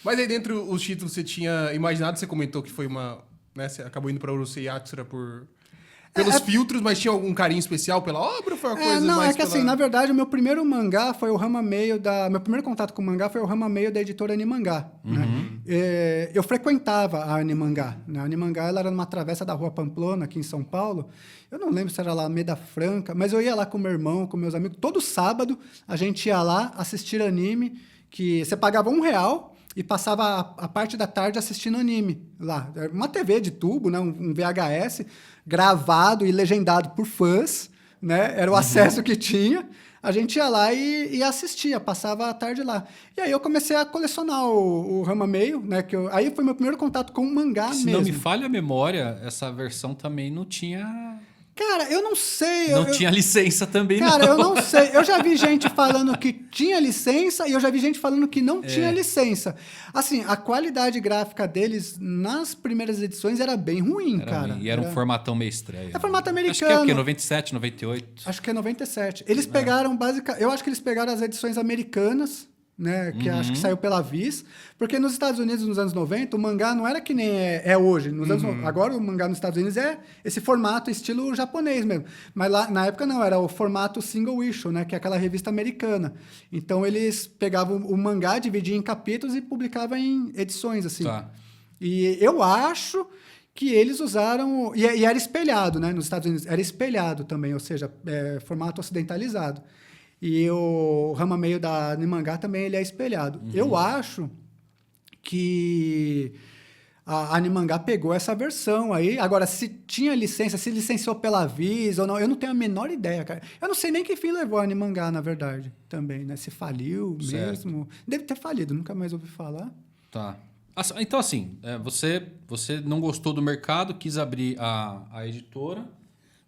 Mas aí dentro os títulos você tinha imaginado, você comentou que foi uma... Né, você acabou indo pra Urusei Yatsura pelos filtros, mas tinha algum carinho especial pela obra ou foi uma coisa Não, mais é que assim, na verdade, o meu primeiro mangá foi o Rama Meio da... Meu primeiro contato com o mangá foi o Rama Meio da editora Animangá, né? Eu frequentava a Animangá, né? A Animangá, ela era numa travessa da Rua Pamplona, aqui em São Paulo. Eu não lembro se era lá Alameda Franca, mas eu ia lá com meu irmão, com meus amigos. Todo sábado, a gente ia lá assistir anime, que você pagava R$1 e passava a parte da tarde assistindo anime lá. Era uma TV de tubo, né? Um VHS gravado e legendado por fãs, né? Era o acesso que tinha. A gente ia lá e assistia, passava a tarde lá. E aí eu comecei a colecionar o Rama Meio, né? Aí foi meu primeiro contato com o mangá mesmo. Se não me falha a memória, essa versão também não tinha... Cara, eu não sei. Não tinha licença também, Cara, não. eu não sei. Eu já vi gente falando que tinha licença e eu já vi gente falando que não tinha licença. Assim, a qualidade gráfica deles nas primeiras edições era bem ruim, cara. E era um formatão meio estranho. É formato americano. Acho que é o quê? 97, 98? Acho que é 97. Eles pegaram eu acho que eles pegaram as edições americanas, né? Que acho que saiu pela Viz. Porque nos Estados Unidos, nos anos 90, o mangá não era que nem é hoje. Agora o mangá nos Estados Unidos é esse formato estilo japonês mesmo. Mas lá na época não, era o formato single issue, né? Que é aquela revista americana. Então eles pegavam o mangá, dividiam em capítulos e publicavam em edições, assim. Tá. E eu acho que eles usaram... E era espelhado, né? Nos Estados Unidos. Era espelhado também, ou seja, formato ocidentalizado. E o Rama Meio da Animangá também ele é espelhado. Eu acho que a Animangá pegou essa versão aí. Agora, se tinha licença, se licenciou pela Viz ou não, eu não tenho a menor ideia, cara. Eu não sei nem que fim levou a Animangá, na verdade, também, né? Se faliu mesmo. Deve ter falido, nunca mais ouvi falar. Tá. Então, assim, você não gostou do mercado, quis abrir a editora,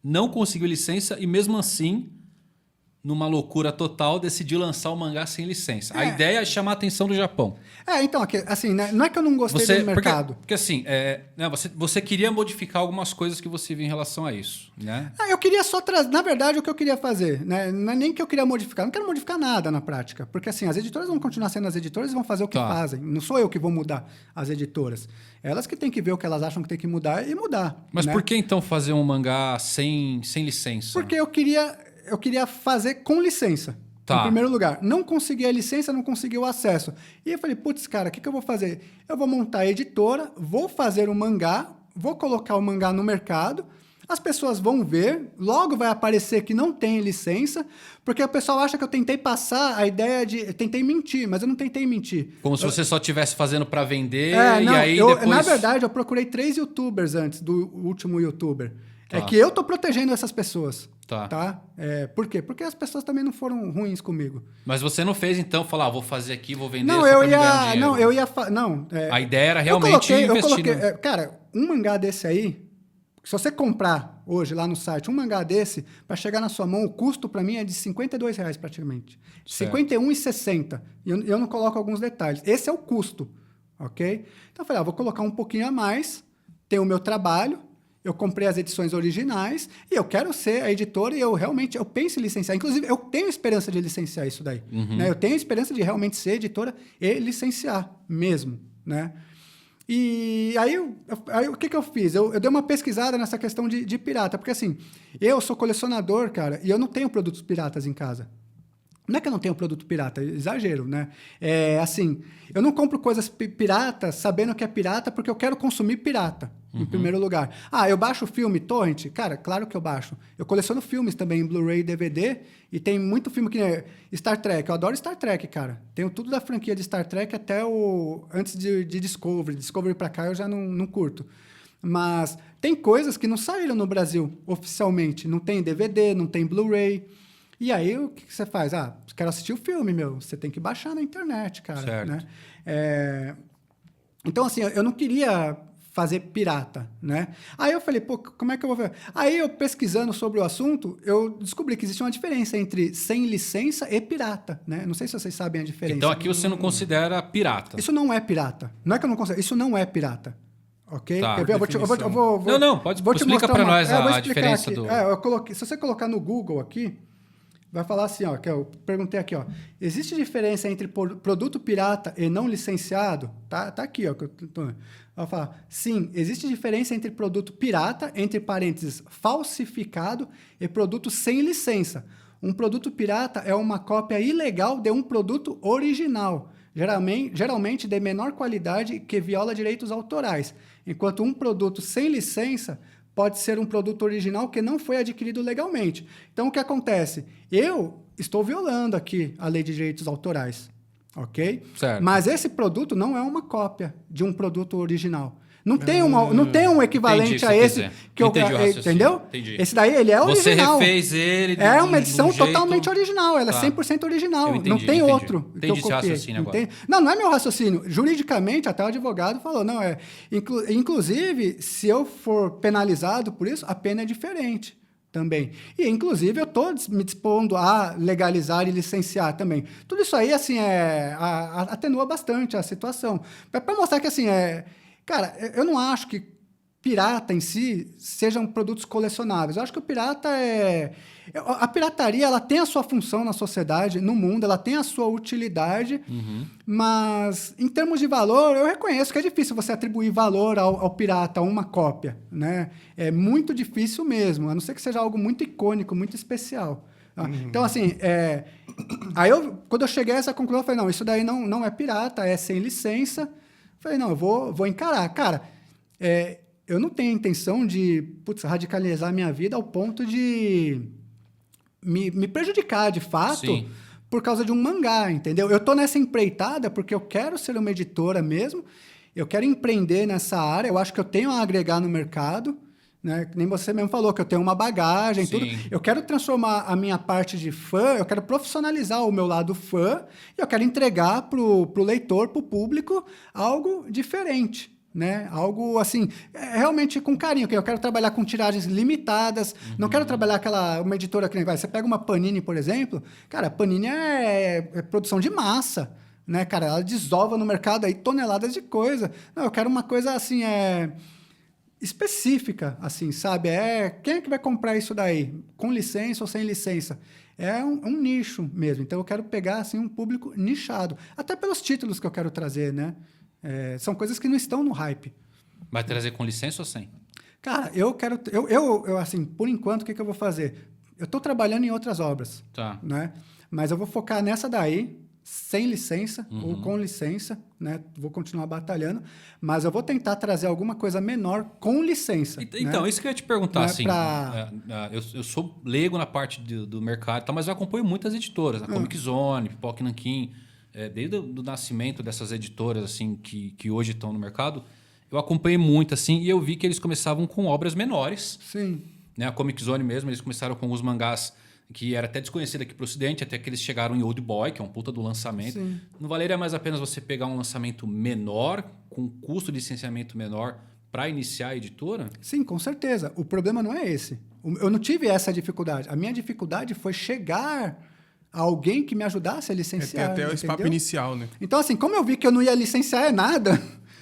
não conseguiu licença e mesmo assim, numa loucura total, decidiu lançar o mangá sem licença. A ideia é chamar a atenção do Japão. Então, assim, né? Não é que eu não gostei do mercado. Porque assim, né, você queria modificar algumas coisas que você viu em relação a isso, né? Eu queria só trazer... Na verdade, o que eu queria fazer, né? Não é nem que eu queria modificar. Não quero modificar nada na prática. Porque, assim, as editoras vão continuar sendo as editoras e vão fazer o que fazem. Não sou eu que vou mudar as editoras. Elas que têm que ver o que elas acham que tem que mudar e mudar. Mas né? por que, então, fazer um mangá sem licença? Porque eu queria fazer com licença. Em primeiro lugar. Não consegui a licença, não consegui o acesso. E eu falei, putz, cara, o que eu vou fazer? Eu vou montar a editora, vou fazer um mangá, vou colocar o mangá no mercado, as pessoas vão ver, logo vai aparecer que não tem licença, porque o pessoal acha que eu tentei passar a ideia de... Eu tentei mentir, mas eu não tentei mentir. Como se você só estivesse fazendo para vender e não, aí depois... Na verdade, eu procurei 3 youtubers antes do último youtuber. É que eu tô protegendo essas pessoas. Tá? Por quê? Porque as pessoas também não foram ruins comigo. Mas você não fez, então, falar, vou fazer aqui, vou vender não, só eu pra ia, me ganhar dinheiro. Não, eu ia... Não, a ideia era realmente investir. Cara, um mangá desse aí, se você comprar hoje lá no site, um mangá desse, para chegar na sua mão, o custo para mim é de R$52 praticamente. R$51,60. E eu não coloco alguns detalhes. Esse é o custo, ok? Então eu falei, vou colocar um pouquinho a mais, tem o meu trabalho, eu comprei as edições originais e eu quero ser a editora e eu penso em licenciar. Inclusive, eu tenho esperança de licenciar isso daí. Né? Eu tenho esperança de realmente ser editora e licenciar mesmo. Né? E aí o que eu fiz? Eu dei uma pesquisada nessa questão de pirata. Porque assim, eu sou colecionador, cara, e eu não tenho produtos piratas em casa. Não é que eu não tenho produto pirata, exagero, né? Assim, eu não compro coisas piratas sabendo que é pirata porque eu quero consumir pirata, em primeiro lugar. Eu baixo filme, torrent? Cara, claro que eu baixo. Eu coleciono filmes também em Blu-ray e DVD e tem muito filme que é Star Trek. Eu adoro Star Trek, cara. Tenho tudo da franquia de Star Trek até antes de Discovery. Discovery pra cá eu já não curto. Mas tem coisas que não saíram no Brasil oficialmente. Não tem DVD, não tem Blu-ray. E aí, o que você faz? Quero assistir o filme, você tem que baixar na internet, cara. Certo. Né? Então, assim, eu não queria fazer pirata, né? Aí eu falei, como é que eu vou fazer? Aí eu, pesquisando sobre o assunto, eu descobri que existe uma diferença entre sem licença e pirata, né? Não sei se vocês sabem a diferença. Então, aqui você não considera pirata. Isso não é pirata. Não é que eu não considero, isso não é pirata. Ok? Tá, eu vou Não, pode explica para nós a diferença aqui. do... Se você colocar no Google aqui, vai falar assim, ó, que eu perguntei aqui, ó, existe diferença entre produto pirata e não licenciado? Tá aqui, ó, que eu tô... Vai falar, sim, existe diferença entre produto pirata, entre parênteses, falsificado, e produto sem licença. Um produto pirata é uma cópia ilegal de um produto original, geralmente de menor qualidade que viola direitos autorais, enquanto um produto sem licença pode ser um produto original que não foi adquirido legalmente. Então, o que acontece? Eu estou violando aqui a lei de direitos autorais, ok? Certo. Mas esse produto não é uma cópia de um produto original. Não tem um equivalente a esse que eu entendeu? Entendi. Esse daí ele é original. Você refez ele. É uma edição de um jeito... totalmente original, ela é 100% original. Não tem outro. Entendi esse raciocínio agora. Não é meu raciocínio. Juridicamente, até o advogado falou, não é. Inclusive, se eu for penalizado por isso, a pena é diferente também. E, inclusive, eu estou me dispondo a legalizar e licenciar também. Tudo isso aí, assim, atenua bastante a situação. Para mostrar que, assim, cara, eu não acho que pirata em si sejam produtos colecionáveis. Eu acho que o pirata a pirataria, ela tem a sua função na sociedade, no mundo, ela tem a sua utilidade, mas em termos de valor, eu reconheço que é difícil você atribuir valor ao pirata, a uma cópia, né? É muito difícil mesmo, a não ser que seja algo muito icônico, muito especial. Então, assim, aí quando eu cheguei a essa conclusão, eu falei, não, isso daí não é pirata, é sem licença. Eu falei, não, eu vou encarar. Cara, eu não tenho intenção de radicalizar a minha vida ao ponto de me prejudicar de fato. Sim. Por causa de um mangá, entendeu? Eu tô nessa empreitada porque eu quero ser uma editora mesmo, eu quero empreender nessa área, eu acho que eu tenho a agregar no mercado, né? Nem você mesmo falou que eu tenho uma bagagem, tudo. Eu quero transformar a minha parte de fã, eu quero profissionalizar o meu lado fã, e eu quero entregar pro leitor, pro público, algo diferente. Né? Algo assim, realmente com carinho, que eu quero trabalhar com tiragens limitadas, não quero trabalhar uma editora que você pega uma Panini, por exemplo, cara, a Panini é produção de massa, né, cara, ela desova no mercado aí toneladas de coisa. Não, eu quero uma coisa assim, específica, assim, sabe? Quem é que vai comprar isso daí? Com licença ou sem licença? É um nicho mesmo, então eu quero pegar assim um público nichado, até pelos títulos que eu quero trazer, né? São coisas que não estão no hype. Vai trazer com licença ou sem? Cara, eu quero... Eu assim, por enquanto, o que eu vou fazer? Eu estou trabalhando em outras obras. Tá. Né? Mas eu vou focar nessa daí, sem licença ou com licença. Né? Vou continuar batalhando. Mas eu vou tentar trazer alguma coisa menor com licença. Então, né? isso que eu ia te perguntar. Assim, eu sou leigo na parte do mercado, mas eu acompanho muitas editoras. A Comic Zone, Pipoca Nanquim... desde o nascimento dessas editoras assim que hoje estão no mercado, eu acompanhei muito assim, e eu vi que eles começavam com obras menores. Sim. Né? A Comic Zone mesmo, eles começaram com alguns mangás que era até desconhecido aqui para o Ocidente, até que eles chegaram em Old Boy, que é um puta do lançamento. Sim. Não valeria mais a pena você pegar um lançamento menor, com custo de licenciamento menor, para iniciar a editora? Sim, com certeza. O problema não é esse. Eu não tive essa dificuldade. A minha dificuldade foi chegar... alguém que me ajudasse a licenciar. Até esse papo inicial, né? Então, assim, como eu vi que eu não ia licenciar nada,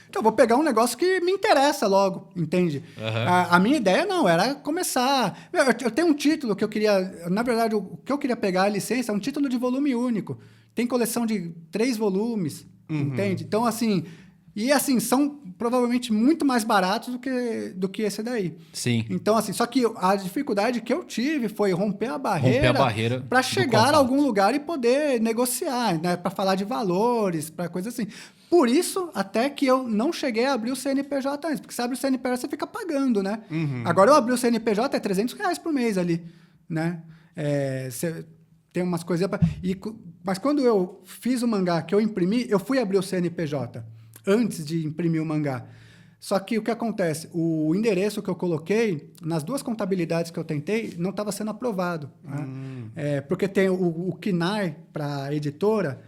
então eu vou pegar um negócio que me interessa logo, entende? A minha ideia não, era começar... Eu tenho um título que eu queria... Na verdade, o que eu queria pegar a licença é um título de volume único. Tem coleção de 3 volumes, entende? Então, assim... E, assim, são provavelmente muito mais baratos do que esse daí. Sim. Então, assim, só que a dificuldade que eu tive foi romper a barreira para chegar a algum lugar e poder negociar, né? Para falar de valores, para coisas assim. Por isso, até que eu não cheguei a abrir o CNPJ antes. Porque se abre o CNPJ, você fica pagando, né? Agora, eu abri o CNPJ, é R$300 por mês ali, né? Tem umas coisinhas... Mas quando eu fiz o mangá que eu imprimi, eu fui abrir o CNPJ. Antes de imprimir o mangá. Só que o que acontece? O endereço que eu coloquei, nas 2 contabilidades que eu tentei, não estava sendo aprovado. Né? Porque tem o KNAI para a editora,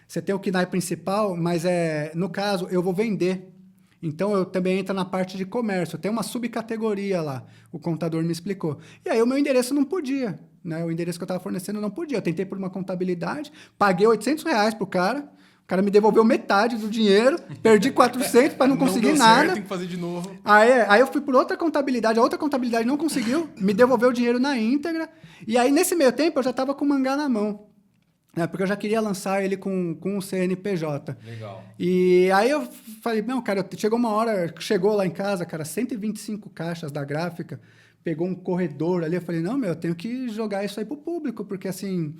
você tem o KNAI principal, mas no caso, eu vou vender. Então, eu também entro na parte de comércio. Tem uma subcategoria lá, o contador me explicou. E aí, o meu endereço não podia. Né? O endereço que eu estava fornecendo não podia. Eu tentei por uma contabilidade, paguei R$800 para o cara. O cara me devolveu metade do dinheiro, perdi 400 para não conseguir deu nada. certo, tem que fazer de novo. Aí eu fui por outra contabilidade, a outra contabilidade não conseguiu, me devolveu o dinheiro na íntegra. E aí, nesse meio tempo, eu já estava com o mangá na mão. Né, porque eu já queria lançar ele com o CNPJ. Legal. E aí eu falei, não, cara, chegou uma hora, chegou lá em casa, cara, 125 caixas da gráfica, pegou um corredor ali, eu falei, não, eu tenho que jogar isso aí pro público, porque assim...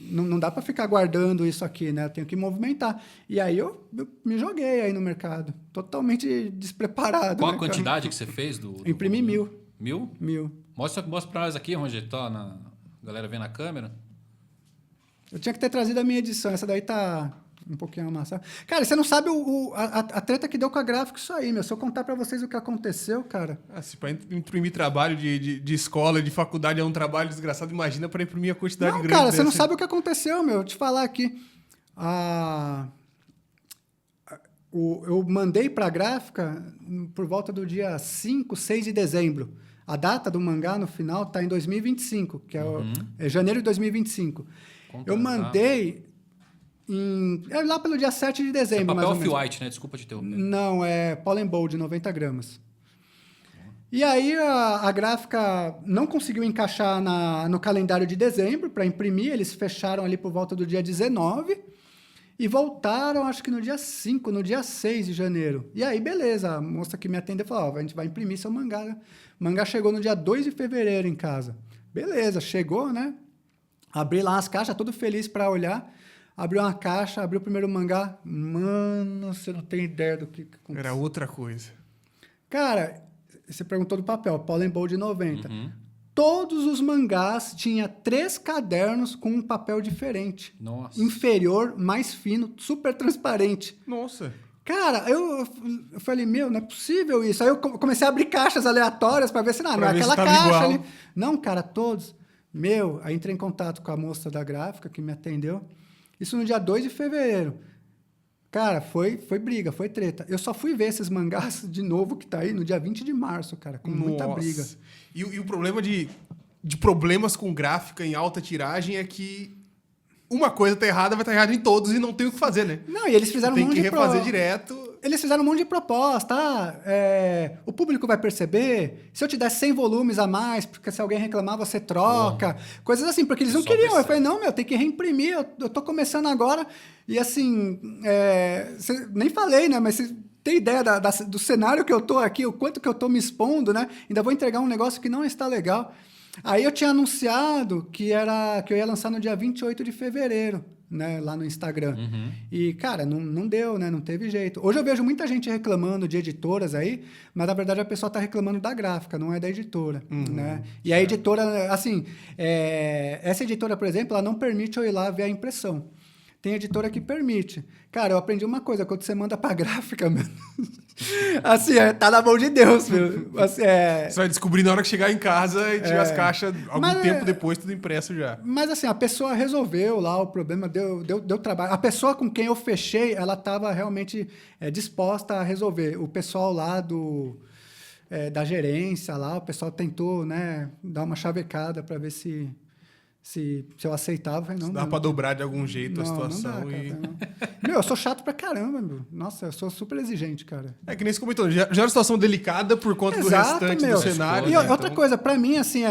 Não dá para ficar guardando isso aqui, né? Eu tenho que movimentar. E aí eu me joguei aí no mercado, totalmente despreparado. Qual né, a quantidade que você fez Imprimi 1.000. 1.000? 1.000. Mostra para nós aqui, onde tá a galera vendo a câmera. Eu tinha que ter trazido a minha edição, essa daí tá um pouquinho amassada. Cara, você não sabe a treta que deu com a gráfica isso aí, meu. Se eu contar para vocês o que aconteceu, cara... Se para imprimir trabalho de escola, de faculdade é um trabalho desgraçado, imagina para imprimir a quantidade Não, grande. cara, você não sabe o que aconteceu, meu. Vou te falar aqui. Eu mandei para a gráfica por volta do dia 5, 6 de dezembro. A data do mangá no final está em 2025, que é janeiro de 2025. Eu mandei lá pelo dia 7 de dezembro, mais ou menos. Papel off-white, né? Desculpa te interromper. Não, é Pollen Bold, 90 gramas. E aí a gráfica não conseguiu encaixar no calendário de dezembro para imprimir, eles fecharam ali por volta do dia 19 e voltaram, acho que no dia 5, no dia 6 de janeiro. E aí, beleza, a moça que me atendeu falou, a gente vai imprimir seu mangá. O mangá chegou no dia 2 de fevereiro em casa. Beleza, chegou, né? Abri lá as caixas, todo feliz para olhar. Abriu uma caixa, abriu o primeiro mangá. Mano, você não tem ideia do que aconteceu. Era outra coisa. Cara, você perguntou do papel, Pollen Bold 90. Todos os mangás tinham 3 cadernos com um papel diferente. Nossa. Inferior, mais fino, super transparente. Nossa. Cara, eu falei, não é possível isso. Aí eu comecei a abrir caixas aleatórias para ver se não é aquela caixa igual. ali. Não, cara, todos. Aí entrei em contato com a moça da gráfica que me atendeu. Isso no dia 2 de fevereiro. Cara, foi briga, foi treta. Eu só fui ver esses mangás de novo que tá aí no dia 20 de março, cara, com muita briga. E o problema de problemas com gráfica em alta tiragem é que uma coisa tá errada, vai estar errada em todos e não tem o que fazer, né? Não, e eles fizeram um monte de... Tem que refazer direto. Eles fizeram um monte de proposta. O público vai perceber. Se eu te der 100 volumes a mais, porque se alguém reclamar, você troca. Coisas assim, porque eles não queriam. Eu falei, não, tem que reimprimir. Eu tô começando agora. E assim, nem falei, né? Mas você tem ideia do cenário que eu tô aqui, o quanto que eu tô me expondo, né? Ainda vou entregar um negócio que não está legal. Aí eu tinha anunciado que eu ia lançar no dia 28 de fevereiro. Né, lá no Instagram. E, cara, não deu, né? Não teve jeito. Hoje eu vejo muita gente reclamando de editoras aí, mas na verdade a pessoa está reclamando da gráfica, não é da editora. Né? E a editora, assim, essa editora, por exemplo, ela não permite eu ir lá ver a impressão. Tem editora que permite. Cara, eu aprendi uma coisa, quando você manda pra gráfica, meu, assim, tá na mão de Deus, meu. Assim, Você vai descobrir na hora que chegar em casa e tirar as caixas, algum tempo depois, tudo impresso já. Mas assim, a pessoa resolveu lá o problema, deu trabalho. A pessoa com quem eu fechei, ela estava realmente disposta a resolver. O pessoal lá da gerência, lá, o pessoal tentou, né, dar uma chavecada para ver se eu aceitava. Falei, não, dá para dobrar de algum jeito a situação. Não dá, cara, não. Eu sou chato pra caramba, meu. Nossa, eu sou super exigente, cara. É que nem você comentou, já é uma situação delicada por conta do restante do cenário. E outra coisa, pra mim, assim,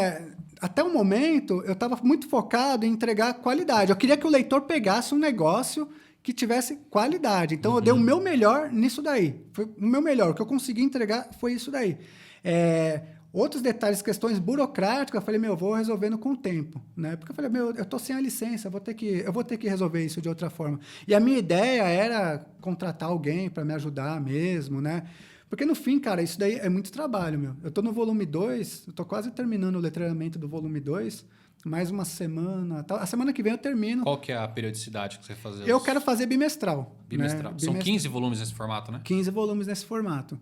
até o momento, eu tava muito focado em entregar qualidade. Eu queria que o leitor pegasse um negócio que tivesse qualidade. Então, eu dei o meu melhor nisso daí. Foi o meu melhor. O que eu consegui entregar foi isso daí. Outros detalhes, questões burocráticas, eu falei, vou resolvendo com o tempo, né? Porque eu falei, eu tô sem a licença, eu vou ter que resolver isso de outra forma. E a minha ideia era contratar alguém para me ajudar mesmo, né? Porque no fim, cara, isso daí é muito trabalho, meu. Eu tô no volume 2, eu tô quase terminando o letramento do volume 2, mais uma semana, a semana que vem eu termino. Qual que é a periodicidade que você vai fazer? Eu quero fazer bimestral. Bimestral. Né? São 15 volumes nesse formato, né? 15 volumes nesse formato.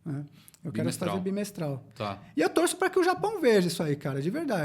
Né? Eu quero fazer bimestral. Tá. E eu torço para que o Japão veja isso aí, cara, de verdade.